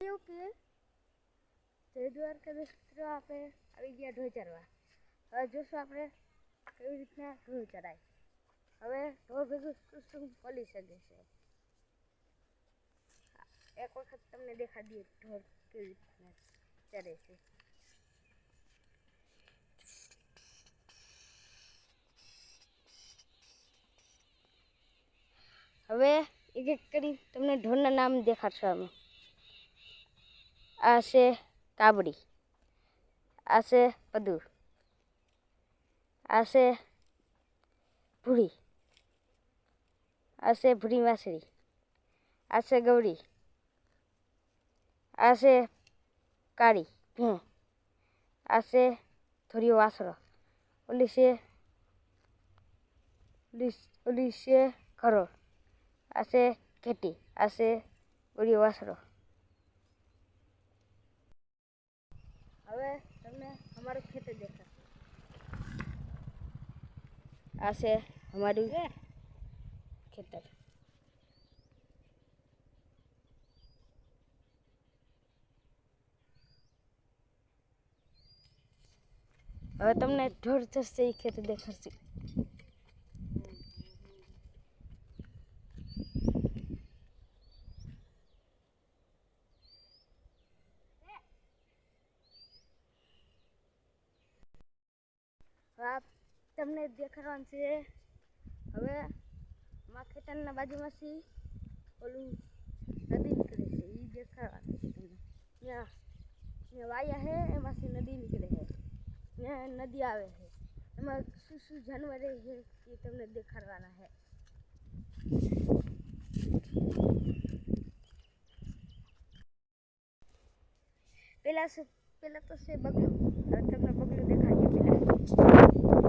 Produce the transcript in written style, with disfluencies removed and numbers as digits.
કે જય દ્વારકાધીશ મિત્રો, આપણે આવી ગયા ઢોર ચરવા. હવે જોશું આપણે કેવી રીતના ઢોર ચરાય. હવે ઢોર ભેગું શું બોલી શકે છે. એક વખત તમને દેખાડીએ ઢોર કેવી રીતના ચરે છે. હવે એક એક કરી તમને ઢોરના નામ દેખાડશો અમે. આ છે કાબડી, આ છે પદુ, આ છે ભૂરી, આ છે ભૂરી વાસળી, આ છે ગૌરી, આ છે કાળી ભેં, આ છે ધોરિયો વાસળો, ઓલી છે ઘરો, આ છે ઘેટી, આ છે ગોળિયો વાસળો. હવે તમને અમારું ખેતર દેખાશે. આ છે અમારું ખેતર. હવે તમને ઢોર ચરશે એ ખેતર દેખાડશે. તમને દેખાડવાનું છે. હવે અમારા ખેતરના બાજુમાંથી ઓલું નદી નીકળે છે, એ દેખાડવાનું છે તમને. ત્યાં વાયા છે, એમાંથી નદી નીકળે છે, ત્યાં નદી આવે છે, એમાં શું શું જાનવર છે એ તમને દેખાડવાના છે. પેલા તો છે બગલું. હવે તમને બગલું દેખાડીએ. પેલા